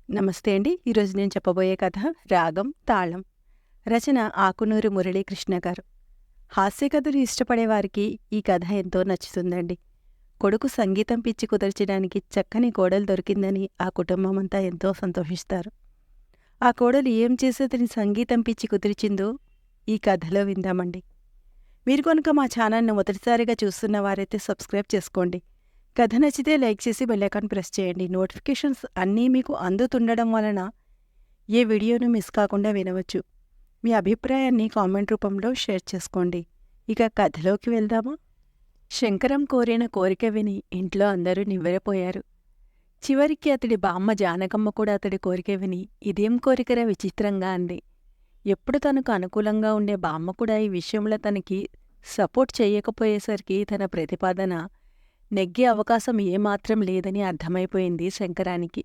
నమస్తే అండి. ఈరోజు నేను చెప్పబోయే కథ 'రాగం తాళం'. రచన ఆకునూరి మురళీకృష్ణ గారు. హాస్య కథలు ఇష్టపడేవారికి ఈ కథ ఎంతో నచ్చుతుందండి. కొడుకు సంగీతం పిచ్చి కుదర్చడానికి చక్కని కోడలు దొరికిందని ఆ కుటుంబమంతా ఎంతో సంతోషిస్తారు. ఆ కోడలు ఏం చేసి అతని సంగీతం పిచ్చి కుదిర్చిందో ఈ కథలో విందామండి. మీరు కనుక మా ఛానల్ని మొదటిసారిగా చూస్తున్న వారైతే సబ్స్క్రైబ్ చేసుకోండి. కథ నచ్చితే లైక్ చేసి బెల్ ఐకాన్ ప్రెస్ చేయండి. నోటిఫికేషన్స్ అన్నీ మీకు అందుతుండడం వలన ఏ వీడియోను మిస్ కాకుండా వినవచ్చు. మీ అభిప్రాయాన్ని కామెంట్ రూపంలో షేర్ చేసుకోండి. ఇక కథలోకి వెళ్దామా? శంకరం కోరిన కోరిక విని ఇంట్లో అందరూ నివ్వెరపోయారు. చివరికి అతడి బామ్మ జానకమ్మ కూడా అతడి కోరిక విని ఇదేం కోరికరా విచిత్రంగా అంది. ఎప్పుడు తనకు అనుకూలంగా ఉండే బామ్మ కూడా ఈ విషయంలో తనకి సపోర్ట్ చేయకపోయేసరికి తన ప్రతిపాదన నెగ్గే అవకాశం ఏమాత్రం లేదని అర్థమైపోయింది శంకరానికి.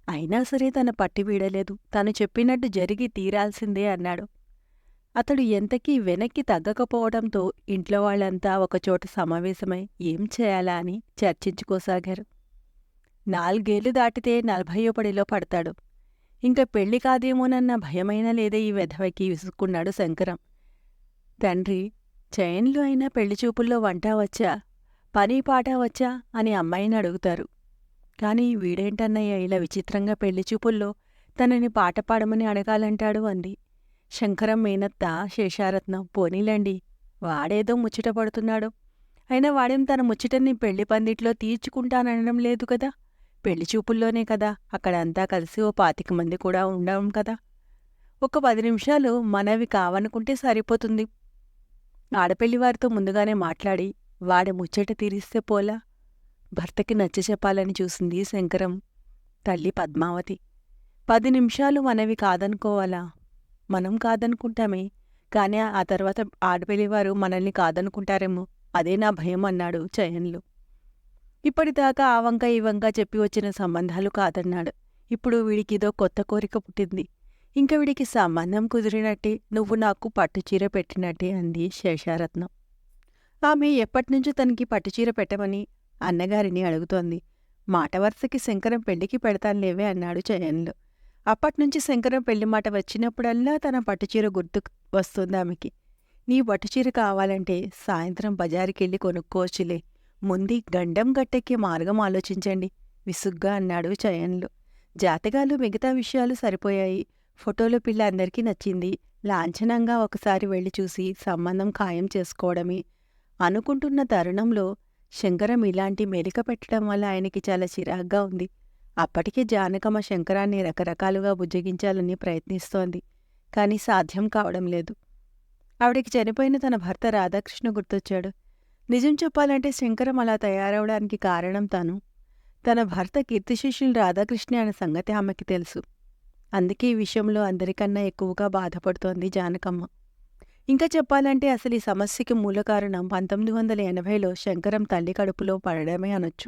అయినా సరే తన పట్టి వీడలేదు. తను చెప్పినట్టు జరిగి తీరాల్సిందే అన్నాడు. అతడు ఎంతకీ వెనక్కి తగ్గకపోవడంతో ఇంట్లో వాళ్ళంతా ఒకచోట సమావేశమై ఏం చేయాలా అని చర్చించుకోసాగారు. 4 ఏళ్లు దాటితే 40వ పడిలో పడతాడు. ఇంక పెళ్లి కాదేమోనన్న భయమైనా లేదే ఈ వెధవకి విసుక్కున్నాడు శంకరం. తండ్రి, చైన్లు అయినా పెళ్లిచూపుల్లో వంట వచ్చా, పని పాట వచ్చా అని అమ్మాయిని అడుగుతారు. కాని వీడేంటన్నయ్య ఇలా విచిత్రంగా పెళ్లిచూపుల్లో తనని పాట పాడమని అడగాలంటాడు అంది. శంకరం మేనత్త శేషారత్నం, పోనీలండి, వాడేదో ముచ్చట పడుతున్నాడు. అయినా వాడేం తన ముచ్చటని పెళ్లి పందిట్లో తీర్చుకుంటాననడం లేదు కదా. పెళ్లిచూపుల్లోనే కదా, అక్కడంతా కలిసి ఓ 25 మంది కూడా ఉండం కదా. ఒక 10 నిమిషాలు మనవి కావనుకుంటే సరిపోతుంది. ఆడపెళ్లివారితో ముందుగానే మాట్లాడి వాడి ముచ్చట తీరిస్తే పోలా. భర్తకి నచ్చచెప్పాలని చూసింది శంకరం తల్లి పద్మావతి. 10 నిమిషాలు మనవి కాదనుకోవాలా? మనం కాదనుకుంటామే, కాని ఆ తర్వాత ఆడపెళ్లివారు మనల్ని కాదనుకుంటారేమో, అదే నా భయం అన్నాడు చయన్లు. ఇప్పటిదాకా ఆ వంక ఈ వంక చెప్పి వచ్చిన సంబంధాలు కాదన్నాడు. ఇప్పుడు వీడికిదో కొత్త కోరిక పుట్టింది. ఇంక వీడికి సంబంధం కుదిరినట్టే, నువ్వు నాకు పట్టుచీర పెట్టినట్టే అంది శేషారత్నం. ఆమె ఎప్పటినుంచో తనకి పట్టుచీర పెట్టమని అన్నగారిని అడుగుతోంది. మాట వరుసకి శంకరం పెళ్లికి పెడతానులేవే అన్నాడు చయన్లు. అప్పట్నుంచి శంకరం పెళ్లి మాట వచ్చినప్పుడల్లా తన పట్టుచీర గుర్తు వస్తుంది ఆమెకి. నీ పట్టుచీర కావాలంటే సాయంత్రం బజారుకెళ్ళి కొనుక్కోవచ్చులే, ముందు గండం గట్టెక్కి మార్గం ఆలోచించండి విసుగ్గా అన్నాడు చయన్లు. జాతకాలు మిగతా విషయాలు సరిపోయాయి. ఫోటోలో పిల్ల అందరికీ నచ్చింది. లాంఛనంగా ఒకసారి వెళ్ళి చూసి సంబంధం ఖాయం చేసుకోవడమే అనుకుంటున్న తరుణంలో శంకరం ఇలాంటి మెలిక పెట్టడం వల్ల ఆయనకి చాలా చిరాగ్గా ఉంది. అప్పటికే జానకమ్మ శంకరాన్ని రకరకాలుగా బుజ్జగించాలని ప్రయత్నిస్తోంది. కాని సాధ్యం కావడం లేదు. ఆవిడికి చనిపోయిన తన భర్త రాధాకృష్ణ గుర్తొచ్చాడు. నిజం చెప్పాలంటే శంకరం అలా తయారవడానికి కారణం తాను. తన భర్త కీర్తిశేషులు రాధాకృష్ణ అనే సంగతి ఆమెకి తెలుసు. అందుకే ఈ విషయంలో అందరికన్నా ఎక్కువగా బాధపడుతోంది జానకమ్మ. ఇంకా చెప్పాలంటే అసలు ఈ సమస్యకి మూల కారణం 1980లో శంకరం తల్లి కడుపులో పడడమే అనొచ్చు.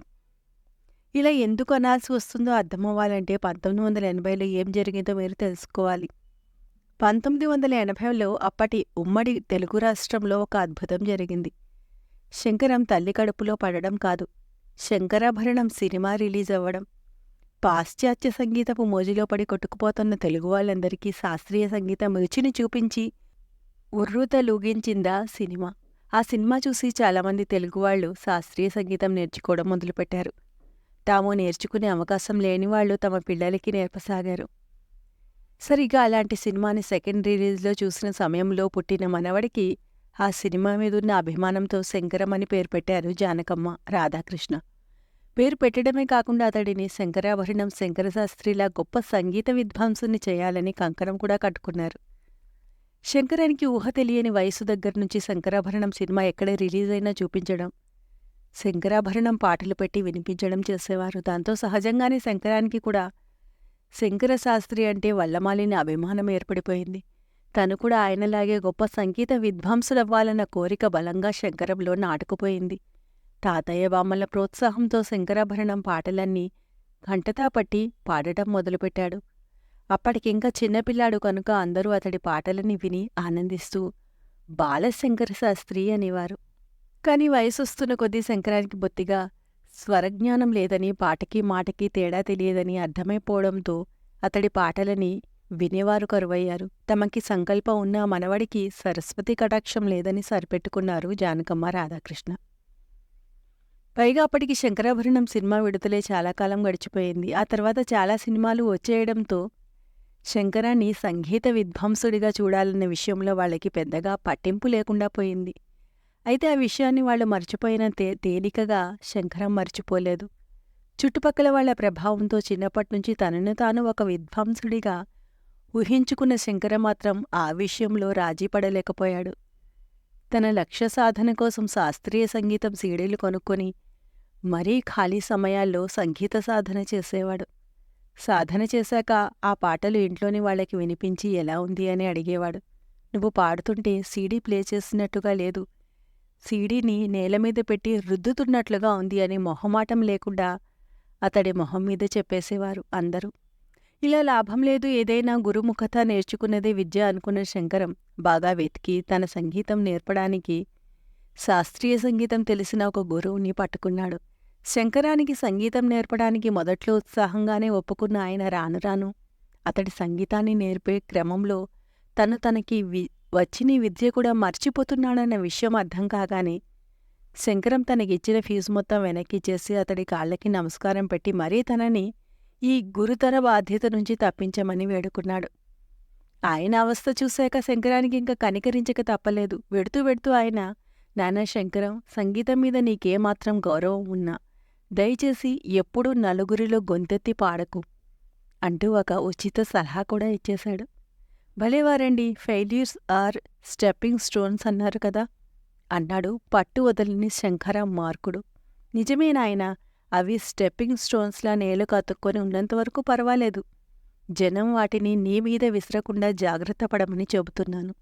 ఇలా ఎందుకు అనాల్సి వస్తుందో అర్థమవ్వాలంటే 1980లో ఏం జరిగిందో మీరు తెలుసుకోవాలి. 1980లో అప్పటి ఉమ్మడి తెలుగు రాష్ట్రంలో ఒక అద్భుతం జరిగింది. శంకరం తల్లి కడుపులో పడడం కాదు, శంకరాభరణం సినిమా రిలీజ్ అవ్వడం. పాశ్చాత్య సంగీతపు మోజులో పడి కొట్టుకుపోతున్న తెలుగు వాళ్ళందరికీ శాస్త్రీయ సంగీతం రుచిని చూపించి ఉర్రూతలూగించిందా సినిమా. ఆ సినిమా చూసి చాలామంది తెలుగువాళ్లు శాస్త్రీయ సంగీతం నేర్చుకోవడం మొదలుపెట్టారు. తాము నేర్చుకునే అవకాశం లేనివాళ్లు తమ పిల్లలకి నేర్పసాగారు. సరిగా అలాంటి సినిమాని సెకండ్ రిలీజ్లో చూసిన సమయంలో పుట్టిన మనవడికి ఆ సినిమా మీదున్న అభిమానంతో శంకరం అని పేరు పెట్టారు జానకమ్మ, రాధాకృష్ణ. పేరు పెట్టడమే కాకుండా అతడిని శంకరాభరణం శంకరశాస్త్రిలా గొప్ప సంగీత విద్వాంసుని చేయాలని కంకణం కూడా కట్టుకున్నారు. శంకరానికి ఊహ తెలియని వయసు దగ్గర్నుంచి శంకరాభరణం సినిమా ఎక్కడ రిలీజ్ అయినా చూపించడం, శంకరాభరణం పాటలు పెట్టి వినిపించడం చేసేవారు. దాంతో సహజంగానే శంకరానికి కూడా శంకరశాస్త్రి అంటే వల్లమాలిన అభిమానం ఏర్పడిపోయింది. తను కూడా ఆయనలాగే గొప్ప సంగీత విద్వాంసులవ్వాలన్న కోరిక బలంగా శంకరంలో నాటుకుపోయింది. తాతయ్య బామ్మల ప్రోత్సాహంతో శంకరాభరణం పాటలన్నీ కంటతా పట్టి పాడటం మొదలుపెట్టాడు. అప్పటికింకా చిన్నపిల్లాడు కనుక అందరూ అతడి పాటలని విని ఆనందిస్తూ బాలశంకరశాస్త్రి అనేవారు. కాని వయసొస్తున్న కొద్దీ శంకరానికి బొత్తిగా స్వరజ్ఞానం లేదని, పాటకి మాటకి తేడా తెలియదని అర్థమైపోవడంతో అతడి పాటలని వినేవారు కరువయ్యారు. తమకి సంకల్పం ఉన్న మనవడికి సరస్వతి కటాక్షం లేదని సరిపెట్టుకున్నారు జానకమ్మ, రాధాకృష్ణ. పైగా అప్పటికి శంకరాభరణం సినిమా విడుదలై చాలా కాలం గడిచిపోయింది. ఆ తర్వాత చాలా సినిమాలు వచ్చేయడంతో శంకరాన్ని సంగీత విద్వాంసుడిగా చూడాలన్న విషయంలో వాళ్ళకి పెద్దగా పట్టింపు లేకుండా పోయింది. అయితే ఆ విషయాన్ని వాళ్ళు మర్చిపోయినంతే తేలికగా శంకరం మర్చిపోలేదు. చుట్టుపక్కల వాళ్ల ప్రభావంతో చిన్నప్పటినుంచి తనను తాను ఒక విద్వాంసుడిగా ఊహించుకున్న శంకరం మాత్రం ఆ విషయంలో రాజీపడలేకపోయాడు. తన లక్ష్య సాధన కోసం శాస్త్రీయ సంగీతం సీడీలు కొనుక్కొని మరీ ఖాళీ సమయాల్లో సంగీత సాధన చేసేవాడు. సాధన చేశాక ఆ పాటలు ఇంట్లోని వాళ్ళకి వినిపించి ఎలా ఉంది అని అడిగేవాడు. నువ్వు పాడుతుంటే సీడీ ప్లే చేసినట్టుగా లేదు, సీడీని నేలమీద పెట్టి రుద్దుతున్నట్లుగా ఉంది అని మొహమాటం లేకుండా అతడి మొహం మీద చెప్పేసేవారు అందరూ. ఇలా లాభం లేదు, ఏదైనా గురుముఖత నేర్చుకున్నదే విద్య అనుకున్న శంకరం బాగా వెతికి తన సంగీతం నేర్పడానికి శాస్త్రీయ సంగీతం తెలిసిన ఒక గురువుని పట్టుకున్నాడు. శంకరానికి సంగీతం నేర్పడానికి మొదట్లో ఉత్సాహంగానే ఒప్పుకున్న ఆయన రాను రాను అతడి సంగీతాన్ని నేర్పే క్రమంలో తనకి వచ్చిన విద్య కూడా మర్చిపోతున్నాడన్న విషయం అర్థం కాగానే శంకరం తనకిచ్చిన ఫీజు మొత్తం వెనక్కిచ్చేసి అతడి కాళ్ళకి నమస్కారం పెట్టి మరీ తనని ఈ గురుతర బాధ్యత నుంచి తప్పించమని వేడుకున్నాడు. ఆయన అవస్థ చూశాక శంకరానికి ఇంకా కనికరించక తప్పలేదు. వెడుతూ వెడుతూ ఆయన, నాన్న శంకరం, సంగీతం మీద నీకేమాత్రం గౌరవం ఉన్నా దయచేసి ఎప్పుడూ నలుగురిలో గొంతెత్తి పాడకు అంటూ ఒక ఉచిత సలహా కూడా ఇచ్చేశాడు. భలేవారండి, ఫెయిల్యూర్స్ ఆర్ స్టెప్పింగ్ స్టోన్స్ అన్నారు కదా అన్నాడు పట్టు వదలని శంకరం మార్కుడు. నిజమే నాయనా, అవి స్టెప్పింగ్ స్టోన్స్లా నేలు కతుక్కొని ఉన్నంతవరకు పర్వాలేదు. జనం వాటిని నీ మీద విసరకుండా జాగ్రత్త పడమని చెబుతున్నాను.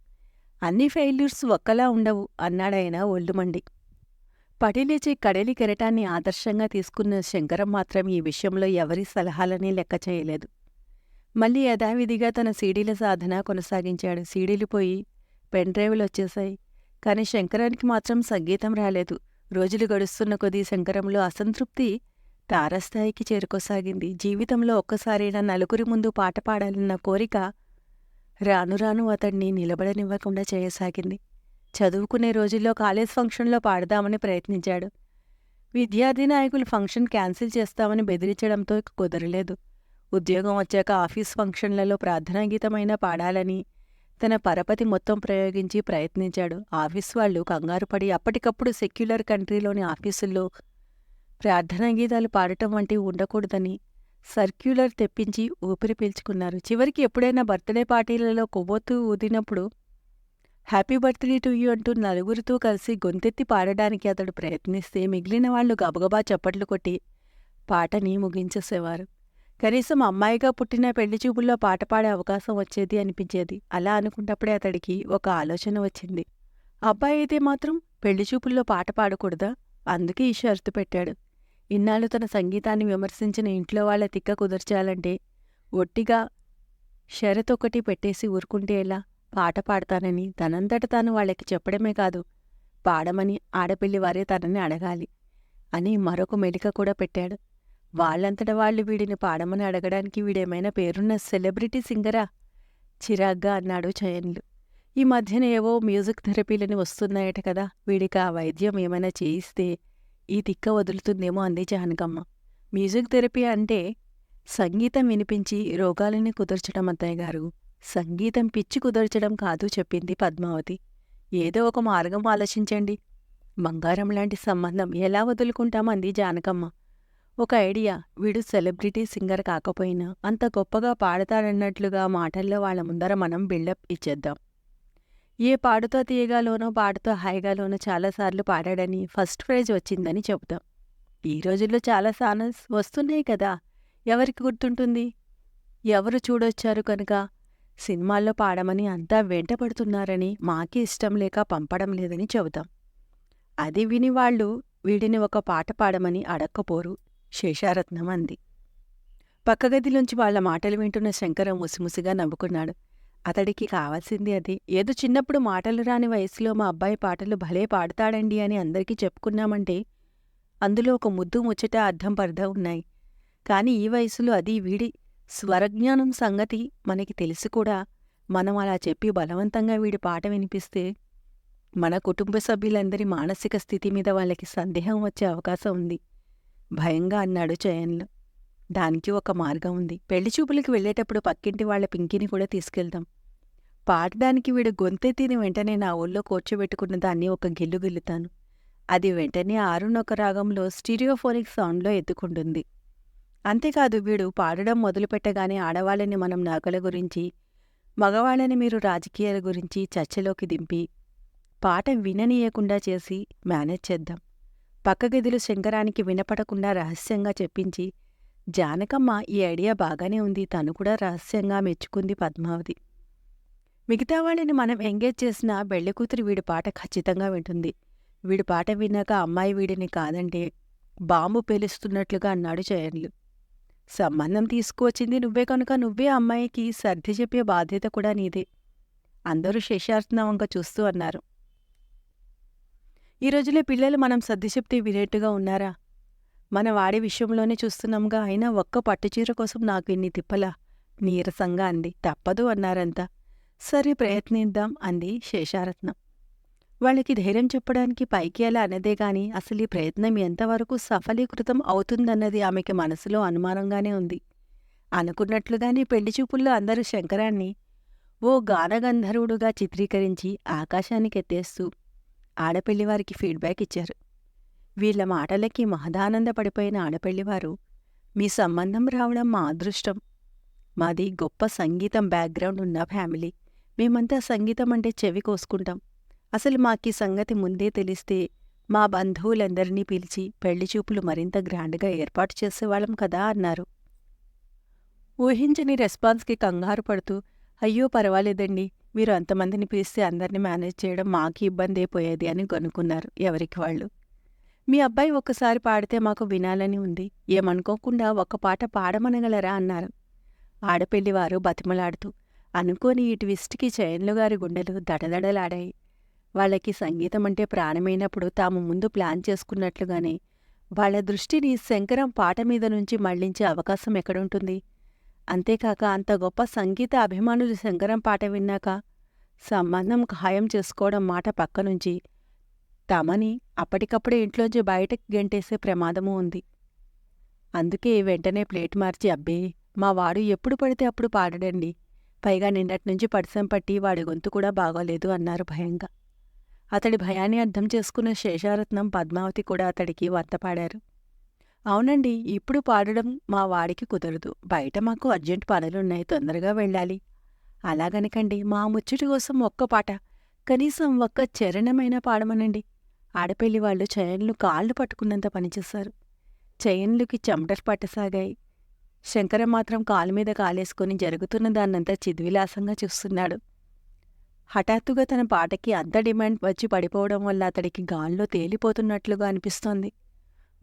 అన్ని ఫెయిల్యూర్స్ ఒక్కలా ఉండవు అన్నాడాయన ఒళ్ళుమండి. పడిలేచే కడలి కెరటాన్ని ఆదర్శంగా తీసుకున్న శంకరం మాత్రం ఈ విషయంలో ఎవరి సలహాలని లెక్క చేయలేదు. మళ్ళీ యథావిధిగా తన సీడీల సాధన కొనసాగించాడు. సీడీలు పోయి పెన్ డ్రైవ్లు వచ్చేశాయి. కాని శంకరానికి మాత్రం సంగీతం రాలేదు. రోజులు గడుస్తున్న కొద్దీ శంకరంలో అసంతృప్తి తారస్థాయికి చేరుకోసాగింది. జీవితంలో ఒక్కసారైనా నలుగురి ముందు పాట పాడాలన్న కోరిక రాను రాను అతడిని నిలబడనివ్వకుండా చేయసాగింది. చదువుకునే రోజుల్లో కాలేజ్ ఫంక్షన్లో పాడదామని ప్రయత్నించాడు. విద్యార్థి నాయకులు ఫంక్షన్ క్యాన్సిల్ చేస్తామని బెదిరించడంతో కుదరలేదు. ఉద్యోగం వచ్చాక ఆఫీస్ ఫంక్షన్లలో ప్రార్థనాగీతమైనా పాడాలని తన పరపతి మొత్తం ప్రయోగించి ప్రయత్నించాడు. ఆఫీస్ వాళ్లు కంగారుపడి అప్పటికప్పుడు సెక్యులర్ కంట్రీలోని ఆఫీసుల్లో ప్రార్థనాగీతాలు పాడటం వంటివి ఉండకూడదని సర్క్యులర్ తెప్పించి ఊపిరి పీల్చుకున్నారు. చివరికి ఎప్పుడైనా బర్త్డే పార్టీలలో కొవ్వొత్తు ఊదినప్పుడు హ్యాపీ బర్త్డే టు యూ అంటూ నలుగురితో కలిసి గొంతెత్తి పాడడానికి అతడు ప్రయత్నిస్తే మిగిలిన వాళ్లు గబగబా చప్పట్లు కొట్టి పాటని ముగించేసేవారు. కనీసం అమ్మాయిగా పుట్టిన పెళ్లిచూపుల్లో పాట పాడే అవకాశం వచ్చేది అనిపించేది. అలా అనుకున్నప్పుడే అతడికి ఒక ఆలోచన వచ్చింది. అబ్బాయి అయితే మాత్రం పెళ్లిచూపుల్లో పాట పాడకూడదా? అందుకే ఈ షరతు పెట్టాడు. ఇన్నాళ్ళు తన సంగీతాన్ని విమర్శించిన ఇంట్లో వాళ్ల తిక్క కుదర్చాలంటే ఒట్టిగా షరతొక్కటి పెట్టేసి ఊరుకుంటే ఎలా? పాట పాడతానని తనంతట తాను వాళ్ళకి చెప్పడమే కాదు, పాడమని ఆడపిల్లివారే తనని అడగాలి అని మరొక మెలిక కూడా పెట్టాడు. వాళ్ళంతట వాళ్ళు వీడిని పాడమని అడగడానికి వీడేమైనా పేరున్న సెలబ్రిటీ సింగరా? చిరాగ్గా అన్నాడు చయన్లు. ఈ మధ్యన ఏవో మ్యూజిక్ థెరపీలని వస్తున్నాయట కదా, వీడికి ఆ వైద్యం ఏమైనా చేయిస్తే ఈ తిక్క వదులుతుందేమో అంది జానకమ్మ. మ్యూజిక్ థెరపీ అంటే సంగీతం వినిపించి రోగాలని కుదర్చడం అత్తయ్య గారు, సంగీతం పిచ్చి కుదర్చడం కాదు చెప్పింది పద్మావతి. ఏదో ఒక మార్గం ఆలోచించండి. బంగారం లాంటి సంబంధం ఎలా వదులుకుంటాం అంది జానకమ్మ. ఒక ఐడియా, వీడు సెలబ్రిటీ సింగర్ కాకపోయినా అంత గొప్పగా పాడతాడన్నట్లుగా మాటల్లో వాళ్ళ ముందర మనం బిల్డప్ ఇచ్చేద్దాం. ఏ పాడుతో తీయగాలోనో పాడుతో హాయిగాలోనో చాలాసార్లు పాడాడని ఫస్ట్ ప్రైజ్ వచ్చిందని చెబుతాం. ఈ రోజుల్లో చాలా ఛానల్స్ వస్తున్నాయి కదా, ఎవరికి గుర్తుంటుంది? ఎవరు చూడొచ్చారు కనుక సినిమాల్లో పాడమని అంతా వెంటపడుతున్నారని మాకే ఇష్టం లేక పంపడం లేదని చెబుతాం. అది విని వాళ్ళు వీడిని ఒక పాట పాడమని అడక్కపోరు. శేషారత్నం అంది. పక్కగదిలోంచి వాళ్ల మాటలు వింటున్న శంకరం ముసిముసిగా నవ్వుకున్నాడు. అతడికి కావాల్సింది అది. ఏదో చిన్నప్పుడు మాటలు రాని వయసులో మా అబ్బాయి పాటలు భలే పాడతాడండి అని అందరికీ చెప్పుకున్నామంటే అందులో ఒక ముద్దు ముచ్చట అర్థం పర్థం ఉన్నాయి. కాని ఈ వయసులో అది వీడి స్వరజ్ఞానం సంగతి మనకి తెలిసి కూడా మనం అలా చెప్పి బలవంతంగా వీడి పాట వినిపిస్తే మన కుటుంబ సభ్యులందరి మానసిక స్థితి మీద వాళ్ళకి సందేహం వచ్చే అవకాశం ఉంది భయంగా అన్నాడు చయన్లు. దానికి ఒక మార్గం ఉంది. పెళ్లిచూపులకి వెళ్ళేటప్పుడు పక్కింటి వాళ్ల పింకీని కూడా తీసుకెళ్దాం. పాడడానికి వీడు గొంతెత్తిని వెంటనే నా ఒళ్ళో కూర్చోబెట్టుకున్న దాన్ని ఒక గిల్లు గిల్లుతాను. అది వెంటనే ఆరునొక రాగంలో స్టీరియోఫోనిక్ సౌండ్లో ఎత్తుకుంటుంది. అంతేకాదు, వీడు పాడడం మొదలుపెట్టగానే ఆడవాళ్ళని మనం నగల గురించి, మగవాళ్ళని మీరు రాజకీయాల గురించి చర్చలోకి దింపి పాట విననీయకుండా చేసి మేనేజ్ చేద్దాం. పక్క గదిలో శంకరానికి వినపడకుండా రహస్యంగా చెప్పించి, జానకమ్మ ఈ ఐడియా బాగానే ఉంది, తను కూడా రహస్యంగా మెచ్చుకుంది పద్మావతి. మిగతా వాళ్ళని మనం ఎంగేజ్ చేసినా పెళ్లికూతురు వీడి పాట ఖచ్చితంగా వింటుంది. వీడి పాట విన్నాక అమ్మాయి వీడిని కాదంటే బాంబు పేలుస్తున్నట్లుగా అన్నాడు చయన్లు. సంబంధం తీసుకువచ్చింది నువ్వే కనుక నువ్వే అమ్మాయికి సర్ది చెప్పే బాధ్యత కూడా నీదే. అందరూ శేషార్థం వంక చూస్తూ అన్నారు. ఈ రోజులే పిల్లలు మనం సర్ది చెప్తే వినేట్టుగా ఉన్నారా? మన వాడి విషయంలోనే చూస్తున్నాంగా. అయినా ఒక్క పట్టుచీర కోసం నాకు ఇన్ని తిప్పలా నీరసంగా అంది. తప్పదు అన్నారంతా. సరే ప్రయత్నిద్దాం అంది శేషారత్నం. వాళ్ళకి ధైర్యం చెప్పడానికి పైకి అలా అన్నదేగాని అసలు ఈ ప్రయత్నం ఎంతవరకు సఫలీకృతం అవుతుందన్నది ఆమెకి మనసులో అనుమానంగానే ఉంది. అనుకున్నట్లుగానే పెళ్లిచూపుల్లో అందరూ శంకరాన్ని ఓ గానగంధర్వుడుగా చిత్రీకరించి ఆకాశానికెత్తేస్తూ ఆడపెళ్లివారికి ఫీడ్బ్యాక్ ఇచ్చారు. వీళ్ల మాటలకి మహదానందపడిపోయిన ఆడపెళ్లివారు, మీ సంబంధం రావడం మా అదృష్టం. మాది గొప్ప సంగీతం బ్యాక్గ్రౌండ్ ఉన్న ఫ్యామిలీ. మేమంతా సంగీతం అంటే చెవి కోసుకుంటాం. అసలు మాకీ సంగతి ముందే తెలిస్తే మా బంధువులందరినీ పిలిచి పెళ్లిచూపులు మరింత గ్రాండ్గా ఏర్పాటు చేసేవాళ్ళం కదా అన్నారు. ఊహించని రెస్పాన్స్కి కంగారు పడుతూ, అయ్యో పర్వాలేదండి, మీరు అంతమందిని పిలిస్తే అందరినీ మేనేజ్ చేయడం మాకు ఇబ్బందే పోయేది అని గనుక్కున్నారు ఎవరికి వాళ్ళు. మీ అబ్బాయి ఒక్కసారి పాడితే మాకు వినాలని ఉంది, ఏమనుకోకుండా ఒక్క పాట పాడమనగలరా అన్నారు ఆడపెళ్లివారు బతిమలాడుతూ. అనుకోని ఈ ట్విస్ట్కి చయన్లుగారి గుండెలు దడదడలాడాయి. వాళ్ళకి సంగీతం అంటే ప్రాణమైనప్పుడు తాము ముందు ప్లాన్ చేసుకున్నట్లుగానే వాళ్ల దృష్టిని శంకరం పాట మీద నుంచి మళ్లించే అవకాశం ఎక్కడుంటుంది? అంతేకాక అంత గొప్ప సంగీత అభిమానులు శంకరం పాట విన్నాక సంబంధం ఖాయం చేసుకోవడం మాట పక్కనుంచి తమని అప్పటికప్పుడే ఇంట్లోంచి బయటకు గెంటేసే ప్రమాదమూ ఉంది. అందుకే వెంటనే ప్లేట్ మార్చి, అబ్బే మా వాడు ఎప్పుడు పడితే అప్పుడు పాడడండి, పైగా నిన్నట్నుంచి పడిసం పట్టి వాడి గొంతు కూడా బాగోలేదు అన్నారు భయంగా. అతడి భయాన్ని అర్థం చేసుకున్న శేషారత్నం, పద్మావతి కూడా అతడికి వంతపాడారు. అవునండి, ఇప్పుడు పాడడం మా వాడికి కుదరదు, బయట మాకు అర్జెంట్ పనులున్నాయి, తొందరగా వెళ్ళాలి. అలాగనకండి, మా ముచ్చటి కోసం ఒక్క పాట, కనీసం ఒక్క చరణమైనా పాడమనండి. ఆడపెళ్లివాళ్లు చయన్లు కాళ్ళు పట్టుకున్నంత పనిచేశారు. చయన్లుకి చెమటలు పట్టసాగాయి. శంకరం మాత్రం కాలుమీద కాలేసుకుని జరుగుతున్న దాన్నంతా చిద్విలాసంగా చూస్తున్నాడు. హఠాత్తుగా తన పాటకి అంత డిమాండ్ వచ్చి పడిపోవడం వల్ల అతడికి గాల్లో తేలిపోతున్నట్లుగా అనిపిస్తోంది.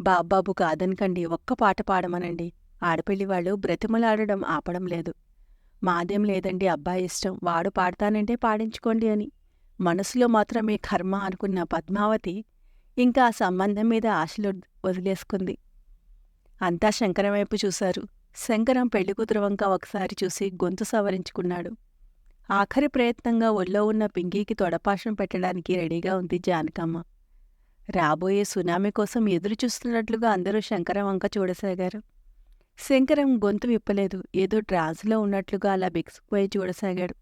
బాబ్బాబు కాదనకండి, ఒక్క పాట పాడమనండి. ఆడపెళ్లివాళ్లు బ్రతిమలాడడం ఆపడం లేదు. మాదేం లేదండి, అబ్బాయి ఇష్టం, వాడు పాడతానంటే పాడించుకోండి అని మనసులో మాత్రమే కర్మ అనుకున్న పద్మావతి ఇంకా ఆ సంబంధం మీద ఆశలు వదిలేసుకుంది. అంతా శంకరం వైపు చూశారు. శంకరం పెళ్లికూతురు వంక ఒకసారి చూసి గొంతు సవరించుకున్నాడు. ఆఖరి ప్రయత్నంగా ఒళ్ళో ఉన్న పింకీకి తొడపాశం పెట్టడానికి రెడీగా ఉంది జానకమ్మ. రాబోయే సునామీ కోసం ఎదురుచూస్తున్నట్లుగా అందరూ శంకరం వంక చూడసాగారు. శంకరం గొంతు విప్పలేదు. ఏదో ట్రాన్స్లో ఉన్నట్లుగా అలా బిగుసుకుపోయి చూడసాగాడు.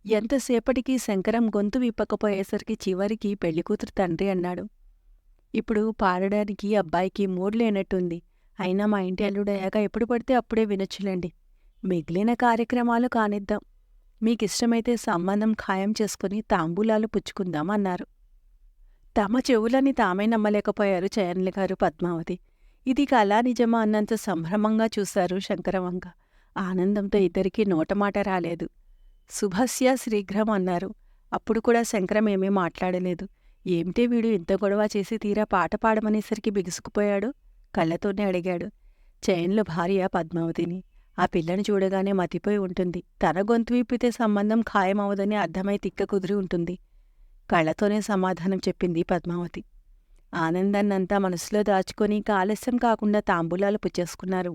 ఎంతసేపటికి శంకరం గొంతు విప్పకపోయేసరికి చివరికి పెళ్లికూతురు తండ్రి అన్నాడు, ఇప్పుడు పాడడానికి అబ్బాయికి మూడ్ లేనట్టుంది. అయినా మా ఇంటి అల్లుడయ్యాక ఎప్పుడు పడితే అప్పుడే వినొచ్చులేండి. మిగిలిన కార్యక్రమాలు కానిద్దాం. మీకిష్టమైతే సంబంధం ఖాయం చేసుకుని తాంబూలాలు పుచ్చుకుందాం అన్నారు. తమ చెవులని తామే నమ్మలేకపోయారు చయన్లగారు, పద్మావతి. ఇది కళా నిజమా అన్నంత సంభ్రమంగా చూశారు శంకరవంక. ఆనందంతో ఇద్దరికీ నోటమాట రాలేదు. శుభస్య శీఘ్రం అన్నారు. అప్పుడు కూడా శంకరం ఏమీ మాట్లాడలేదు. ఏమిటే వీడు ఇంత గొడవ చేసి తీరా పాట పాడమనేసరికి బిగుసుకుపోయాడు? కళ్ళతోనే అడిగాడు చయన్లు భార్య పద్మావతిని. ఆ పిల్లని చూడగానే మతిపోయి ఉంటుంది. తన గొంతు విప్పితే సంబంధం ఖాయమవదని అర్థమై తిక్క కుదిరి ఉంటుంది. కళ్ళతోనే సమాధానం చెప్పింది పద్మావతి. ఆనందాన్నంతా మనసులో దాచుకొని ఆలస్యం కాకుండా తాంబూలాలు పుచ్చేసుకున్నారు.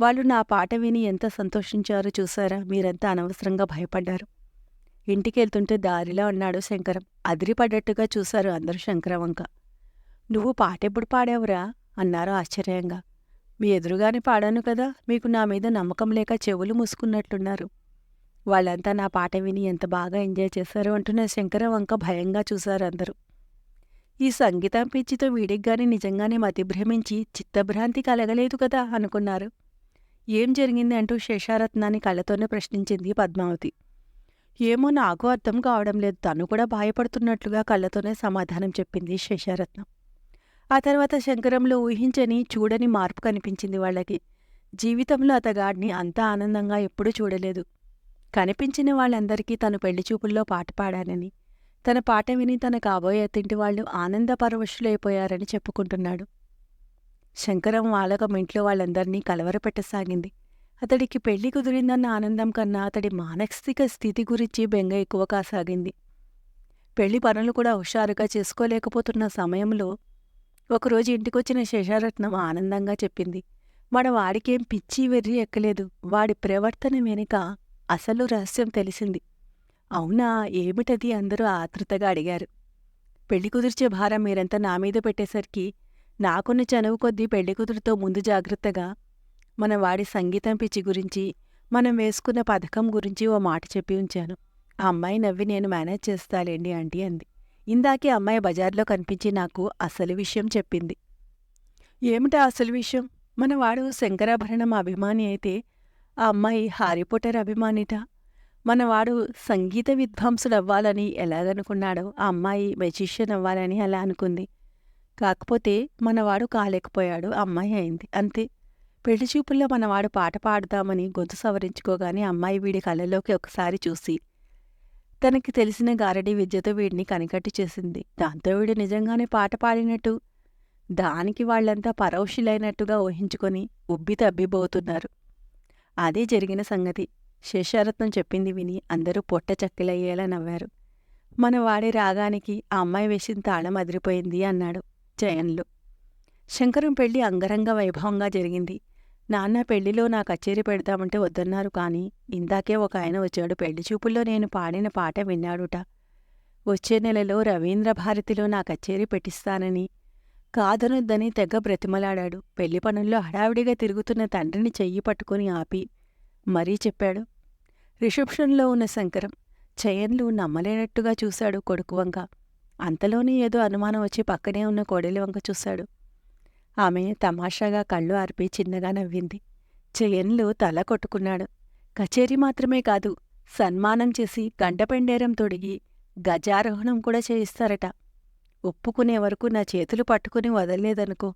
వాళ్ళు నా పాట విని ఎంత సంతోషించారో చూసారా? మీరంతా అనవసరంగా భయపడ్డారు. ఇంటికెళ్తుంటే దారిలో అన్నాడు శంకరం. అదిరిపడ్డట్టుగా చూశారు అందరూ శంకరం వంక. నువ్వు పాటెప్పుడు పాడావురా? అన్నారు ఆశ్చర్యంగా. మీ ఎదురుగానే పాడాను కదా, మీకు నా మీద నమ్మకం లేక చెవులు మూసుకున్నట్లున్నారు. వాళ్ళంతా నా పాట విని ఎంత బాగా ఎంజాయ్ చేశారు అంటున్న శంకరం వంక భయంగా చూశారు అందరూ. ఈ సంగీతం పిచ్చితో వీడికిగాని నిజంగానే మతిభ్రమించి చిత్తభ్రాంతి కలగలేదు కదా అనుకున్నారు. ఏం జరిగింది అంటూ శేషారత్నాన్ని కళ్ళతోనే ప్రశ్నించింది పద్మావతి. ఏమో నాకు అర్థం కావడం లేదు, తను కూడా భయపడుతున్నట్లుగా కళ్ళతోనే సమాధానం చెప్పింది శేషారత్నం. ఆ తర్వాత శంకరంలో ఊహించని చూడని మార్పు కనిపించింది వాళ్ళకి. జీవితంలో అతగాడిని అంత ఆనందంగా ఎప్పుడూ చూడలేదు. కనిపించిన వాళ్ళందరికీ తను పెళ్లిచూపుల్లో పాట పాడానని, తన పాట విని తన కాబోయే అత్తింటివాళ్లు ఆనందపరవశులైపోయారని చెప్పుకుంటున్నాడు. శంకరం వాలకం ఇంట్లో వాళ్ళందర్నీ కలవరపెట్టసాగింది. అతడికి పెళ్లి కుదిరిందన్న ఆనందం కన్నా అతడి మానసిక స్థితి గురించి బెంగ ఎక్కువ కాసాగింది. పెళ్లి పనులు కూడా హుషారుగా చేసుకోలేకపోతున్న సమయంలో ఒకరోజు ఇంటికొచ్చిన శేషారత్నం ఆనందంగా చెప్పింది, మన వాడికేం పిచ్చి వెర్రి ఎక్కలేదు, వాడి ప్రవర్తన వెనుక అసలు రహస్యం తెలిసింది. అవునా, ఏమిటది? అందరూ ఆతృతగా అడిగారు. పెళ్లి కుదిర్చే భారం మీరంతా నా మీద పెట్టేసరికి నాకున్న చనువు కొద్దీ పెళ్లికూతురితో ముందు జాగ్రత్తగా మన వాడి సంగీతం పిచ్చి గురించి, మనం వేసుకున్న పథకం గురించి ఓ మాట చెప్పి ఉంచాను. ఆ అమ్మాయి నవ్వి నేను మేనేజ్ చేస్తాలేండి ఆంటీ అంది. ఇందాకే అమ్మాయి బజార్లో కనిపించి నాకు అసలు విషయం చెప్పింది. ఏమిటా అసలు విషయం? మనవాడు శంకరాభరణం అభిమాని అయితే ఆ అమ్మాయి హారీపోటర్ అభిమానిట. మనవాడు సంగీత విద్వాంసుడవ్వాలని ఎలాగనుకున్నాడో ఆ అమ్మాయి మెజిషియన్ అవ్వాలని అలా అనుకుంది. కాకపోతే మనవాడు కాలేకపోయాడు, అమ్మాయి అయింది అంతే. పెళ్లిచూపుల్లో మనవాడు పాట పాడుదామని గొంతు సవరించుకోగానే అమ్మాయి వీడి కళ్ళలోకి ఒకసారి చూసి తనకి తెలిసిన గారడీ విద్యతో వీడిని కనికట్టు చేసింది. దాంతో వీడు నిజంగానే పాట పాడినట్టు, దానికి వాళ్లంతా పరవశులైనట్టుగా ఊహించుకొని ఉబ్బి తబ్బిబోతున్నారు. అదే జరిగిన సంగతి. శేషారత్నం చెప్పింది విని అందరూ పొట్ట చక్కిలయ్యేలా నవ్వారు. మనవాడి రాగానికి ఆ అమ్మాయి వేసిన తాళం అదిరిపోయింది అన్నాడు జయన్లు. శంకరం పెళ్లి అంగరంగ వైభవంగా జరిగింది. నాన్న పెళ్లిలో నా కచేరీ పెడతామంటే వద్దన్నారు, కానీ ఇందాకే ఒక ఆయన వచ్చాడు. పెళ్లి చూపుల్లో నేను పాడిన పాట విన్నాడుట. వచ్చే నెలలో రవీంద్ర భారతిలో నా కచేరీ పెట్టిస్తానని, కాదనొద్దని తెగ బ్రతిమలాడాడు. పెళ్లి పనుల్లో హడావిడిగా తిరుగుతున్న తండ్రిని చెయ్యి పట్టుకుని ఆపి మరీ చెప్పాడు. రిసెప్షన్లో ఉన్న శంకరం చయన్లు నమ్మలేనట్టుగా చూశాడు కొడుకు వంక. అంతలోనే ఏదో అనుమానం వచ్చి పక్కనే ఉన్న కోడలి వంక చూశాడు. ఆమె తమాషాగా కళ్ళు ఆర్పి చిన్నగా నవ్వింది. చయన్లు తల కొట్టుకున్నాడు. కచేరీ మాత్రమే కాదు, సన్మానం చేసి గంటపెండేరం తొడిగి గజారోహణం కూడా చేయిస్తారట. ఒప్పుకునే వరకు నా చేతులు పట్టుకుని వదల్లేదనుకో.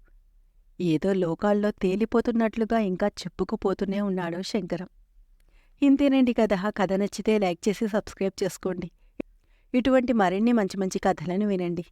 ఏదో లోకాల్లో తేలిపోతున్నట్లుగా ఇంకా చెప్పుకుపోతూనే ఉన్నాడు శంకరం. ఇంతేనండి కథ. కథ నచ్చితే లైక్ చేసి సబ్స్క్రైబ్ చేసుకోండి. ఇటువంటి మరిన్ని మంచి మంచి కథలను వినండి.